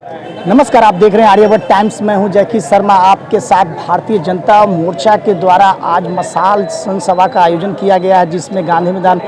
नमस्कार, आप देख रहे हैं आर्यभट्ट टाइम्स। मैं हूं जयकी शर्मा आपके साथ। भारतीय जनता मोर्चा के द्वारा आज मसाल जनसभा का आयोजन किया गया है, जिसमें गांधी मैदान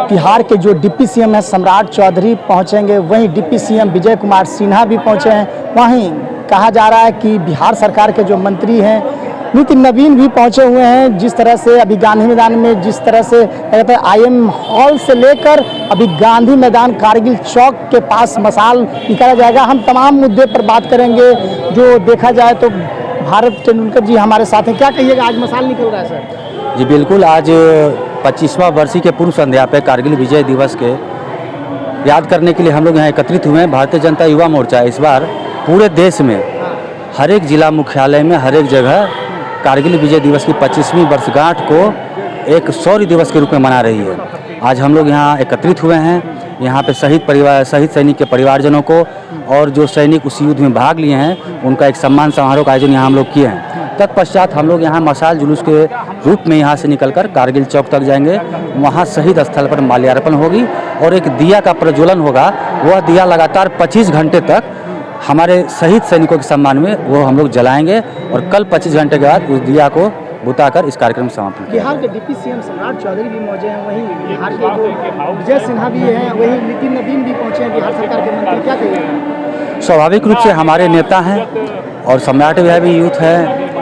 बिहार के जो डिप्टी सीएम हैं सम्राट चौधरी पहुंचेंगे, वहीं डिप्टी सीएम विजय कुमार सिन्हा भी पहुंचे हैं। वहीं कहा जा रहा है कि बिहार सरकार के जो मंत्री हैं नितिन नवीन भी पहुंचे हुए हैं। जिस तरह से अभी गांधी मैदान में जिस तरह से कहते हैं IM हॉल से लेकर अभी गांधी मैदान कारगिल चौक के पास मसाल निकाला जाएगा। हम तमाम मुद्दे पर बात करेंगे। जो देखा जाए तो भारत तेंदुलकर जी हमारे साथ हैं। क्या कहिएगा, आज मसाल निकल रहा है सर? जी बिल्कुल, आज 25वां वर्षी के पूर्व संध्या पे कारगिल विजय दिवस के याद करने के लिए हम लोग यहाँ एकत्रित हुए हैं। भारतीय जनता युवा मोर्चा इस बार पूरे देश में हर एक जिला मुख्यालय में हर एक जगह कारगिल विजय दिवस की 25वीं वर्षगांठ को एक शौर्य दिवस के रूप में मना रही है। आज हम लोग यहाँ एकत्रित हुए हैं। यहाँ पे शहीद सैनिक के परिवारजनों को और जो सैनिक उस युद्ध में भाग लिए हैं उनका एक सम्मान समारोह का आयोजन यहाँ हम लोग किए हैं। तत्पश्चात हम लोग यहाँ मशाल जुलूस के रूप में यहाँ से निकलकर कारगिल चौक तक जाएंगे। वहाँ शहीद स्थल पर माल्यार्पण होगी और एक दिया का प्रज्वलन होगा। वह दिया लगातार 25 घंटे तक हमारे शहीद सैनिकों के सम्मान में वो हम लोग जलाएंगे और कल 25 घंटे के बाद उस दिया को बुताकर इस कार्यक्रम समाप्त किया। बिहार के डिप्टी सीएम सम्राट चौधरी भी मौजूद हैं, वहीं बिहार के जो विजय सिन्हा भी हैं, वहीं नितिन नवीन भी पहुंचे हैं, बिहार सरकार के मंत्री। क्या कहिएगा? स्वाभाविक रूप से हमारे नेता हैं और सम्राट भैया भी यूथ है,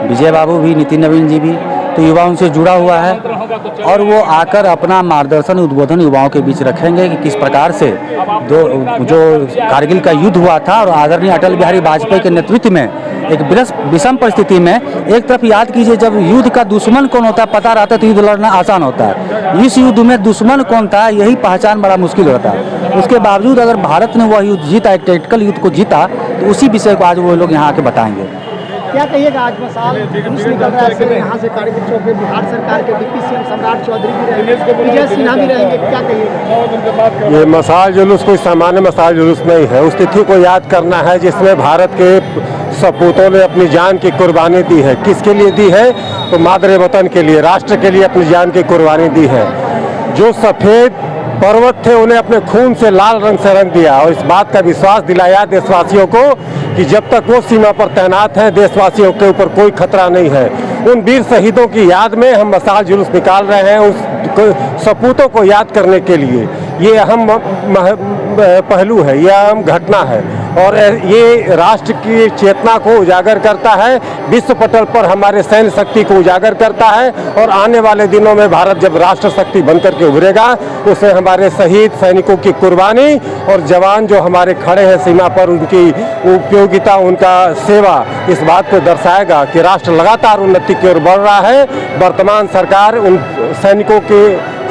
विजय बाबू भी, नितिन नवीन जी भी, तो युवाओं से जुड़ा हुआ है और वो आकर अपना मार्गदर्शन उद्बोधन युवाओं के बीच रखेंगे कि किस प्रकार से जो कारगिल का युद्ध हुआ था और आदरणीय अटल बिहारी वाजपेयी के नेतृत्व में एक विषम परिस्थिति में एक तरफ याद कीजिए जब युद्ध का दुश्मन कौन होता है पता रहता है तो युद्ध लड़ना आसान होता है। इस युद्ध में दुश्मन कौन था यही पहचान बड़ा मुश्किल होता है। उसके बावजूद अगर भारत ने वह युद्ध जीता, एक टैक्टिकल युद्ध को जीता, तो उसी विषय को आज वो लोग यहाँ आके बताएंगे। क्या कहिएगा, आज मसाल जुलूस निकल रहा है यहाँ से कारगिल चौक में, बिहार सरकार के डिप्टी सीएम सम्राट चौधरी भी रहेंगे, विजय सिन्हा भी रहेंगे। क्या कहिएगा? ये मसाल जुलूस कोई सामान्य मसाल जुलूस नहीं है। उस तिथि को याद करना है जिसमें भारत के सपूतों ने अपनी जान की कुर्बानी दी है। किसके लिए दी है? तो मादरे वतन के लिए, राष्ट्र के लिए अपनी जान की कुर्बानी दी है। जो सफ़ेद पर्वत थे उन्हें अपने खून से लाल रंग से रंग दिया और इस बात का विश्वास दिलाया देशवासियों को कि जब तक वो सीमा पर तैनात हैं देशवासियों के ऊपर कोई खतरा नहीं है। उन वीर शहीदों की याद में हम मसाल जुलूस निकाल रहे हैं, उस सपूतों को याद करने के लिए। ये अहम पहलू है, यह अहम घटना है और ये राष्ट्र की चेतना को उजागर करता है, विश्व पटल पर हमारे सैन्य शक्ति को उजागर करता है और आने वाले दिनों में भारत जब राष्ट्र शक्ति बनकर के उभरेगा उसे हमारे शहीद सैनिकों की कुर्बानी और जवान जो हमारे खड़े हैं सीमा पर उनकी उपयोगिता, उनका सेवा इस बात को दर्शाएगा कि राष्ट्र लगातार उन्नति की ओर बढ़ रहा है। वर्तमान सरकार उन सैनिकों के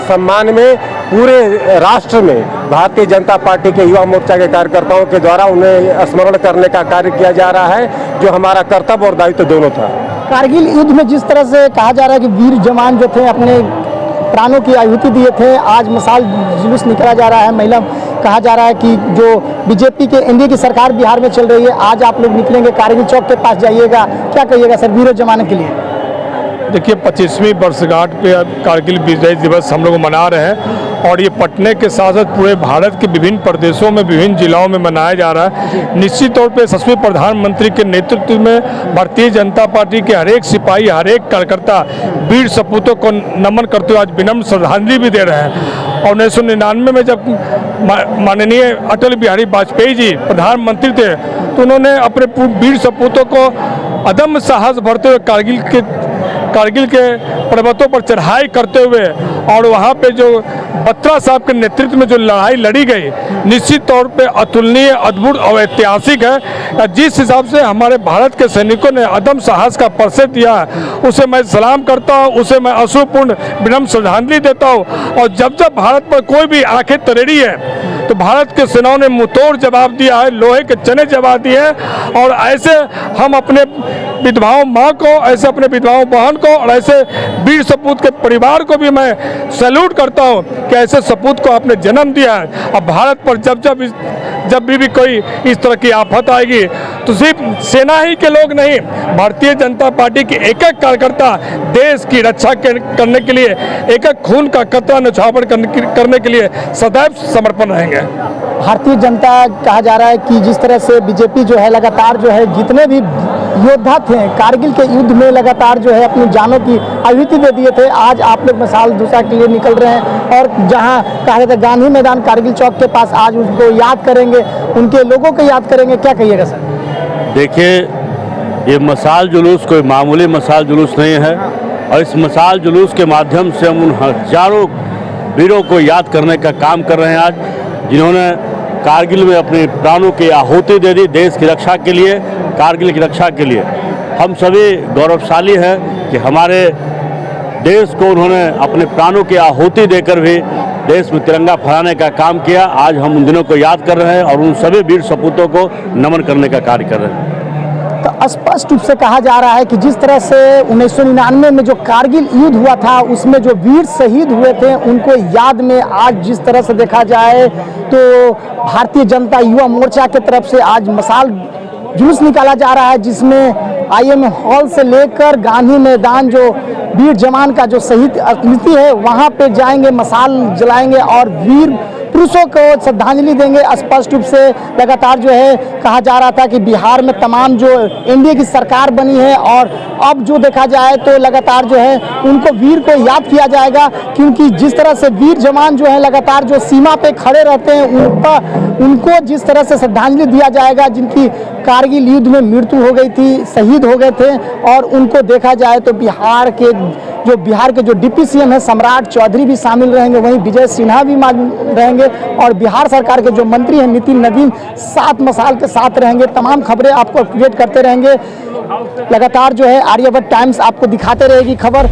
सम्मान में पूरे राष्ट्र में भारतीय जनता पार्टी के युवा मोर्चा के कार्यकर्ताओं के द्वारा उन्हें स्मरण करने का कार्य किया जा रहा है, जो हमारा कर्तव्य और दायित्व दोनों था। कारगिल युद्ध में जिस तरह से कहा जा रहा है कि वीर जवान जो थे अपने प्राणों की आहुति दिए थे, आज मसाल जुलूस निकाला जा रहा है। महिला कहा जा रहा है कि जो बीजेपी के एनडीए की सरकार बिहार में चल रही है, आज आप लोग निकलेंगे, कारगिल चौक के पास जाइएगा। क्या कहिएगा सर वीर जवान के लिए? देखिए 25वीं वर्षगांठ पे कारगिल विजय दिवस हम लोग मना रहे हैं और ये पटने के साथ साथ पूरे भारत के विभिन्न प्रदेशों में विभिन्न जिलों में मनाया जा रहा है। निश्चित तौर पे यशस्वी प्रधानमंत्री के नेतृत्व में भारतीय जनता पार्टी के हर एक सिपाही, हर एक कार्यकर्ता वीर सपूतों को नमन करते हुए आज विनम्र श्रद्धांजलि भी दे रहे हैं। और 1999 में जब माननीय अटल बिहारी वाजपेयी जी प्रधानमंत्री थे तो उन्होंने अपने वीर सपूतों को अदम्य साहस भरते हुए कारगिल के पर्वतों पर चढ़ाई करते हुए और वहाँ पे जो बत्रा साहब के नेतृत्व में जो लड़ाई लड़ी गई, निश्चित तौर पे अतुलनीय, अद्भुत और ऐतिहासिक है। जिस हिसाब से हमारे भारत के सैनिकों ने अदम साहस का परिचय दिया है उसे मैं सलाम करता हूँ, उसे मैं अश्रुपूर्ण विनम्र श्रद्धांजलि देता हूँ। और जब जब भारत पर कोई भी आंखें तरेड़ी है तो भारत के सेनाओं ने मुंहतोड़ जवाब दिया है, लोहे के चने जवाब दिए हैं। और ऐसे हम अपने विधवाओं माँ को, ऐसे अपने विधवाओं बहन को और ऐसे वीर सपूत के परिवार को भी मैं सैल्यूट करता हूँ कि ऐसे सपूत को आपने जन्म दिया है। अब भारत पर जब भी कोई इस तरह की आफत आएगी तो सिर्फ सेना ही के लोग नहीं, भारतीय जनता पार्टी के एक एक कार्यकर्ता देश की रक्षा करने के लिए, एक एक खून का कतरा न्यौछावर करने के लिए सदैव समर्पण रहेंगे। भारतीय जनता कहा जा रहा है कि जिस तरह से बीजेपी जो है लगातार जो है जितने भी योद्धा थे कारगिल के युद्ध में लगातार जो है अपनी जानों की आहुति दे दिए थे, आज आप लोग मिसाल दूसरा के लिए निकल रहे हैं और जहां कहा जाता है गांधी मैदान कारगिल चौक के पास आज उनको याद करेंगे, उनके लोगों को याद करेंगे, क्या कहिएगा सर? देखिए, ये मसाल जुलूस कोई मामूली मसाल जुलूस नहीं है और इस मसाल जुलूस के माध्यम से हम उन हजारों वीरों को याद करने का काम कर रहे हैं आज, जिन्होंने कारगिल में अपने प्राणों की आहुति दे दी देश की रक्षा के लिए, कारगिल की रक्षा के लिए। हम सभी गौरवशाली हैं कि हमारे देश को उन्होंने अपने प्राणों की आहुति देकर भी देश में तिरंगा फहराने का काम किया। आज हम उन दिनों को याद कर रहे हैं और उन सभी वीर सपूतों को नमन करने का कार्य कर रहे हैं। तो स्पष्ट रूप से कहा जा रहा है कि जिस तरह से 1999 में जो कारगिल युद्ध हुआ था उसमें जो वीर शहीद हुए थे उनको याद में आज जिस तरह से देखा जाए तो भारतीय जनता युवा मोर्चा की तरफ से आज मसाल जुलूस निकाला जा रहा है, जिसमें IM हॉल से लेकर गांधी मैदान जो वीर जवान का जो शहीद स्मृति है वहां पे जाएंगे, मसाल जलाएंगे और वीर पुरुषों को श्रद्धांजलि देंगे। स्पष्ट रूप से लगातार जो है कहा जा रहा था कि बिहार में तमाम जो एनडीए की सरकार बनी है और अब जो देखा जाए तो लगातार जो है उनको वीर को याद किया जाएगा, क्योंकि जिस तरह से वीर जवान जो है लगातार जो सीमा पे खड़े रहते हैं उनको जिस तरह से श्रद्धांजलि दिया जाएगा, जिनकी कारगिल युद्ध में मृत्यु हो गई थी, शहीद हो गए थे, और उनको देखा जाए तो बिहार के जो डिप्टी CM है सम्राट चौधरी भी शामिल रहेंगे, वहीं विजय सिन्हा भी रहेंगे और बिहार सरकार के जो मंत्री हैं नितिन नवीन सात मसाल के साथ रहेंगे। तमाम खबरें आपको अपडेट करते रहेंगे, लगातार जो है आर्यावर्त टाइम्स आपको दिखाते रहेगी खबर।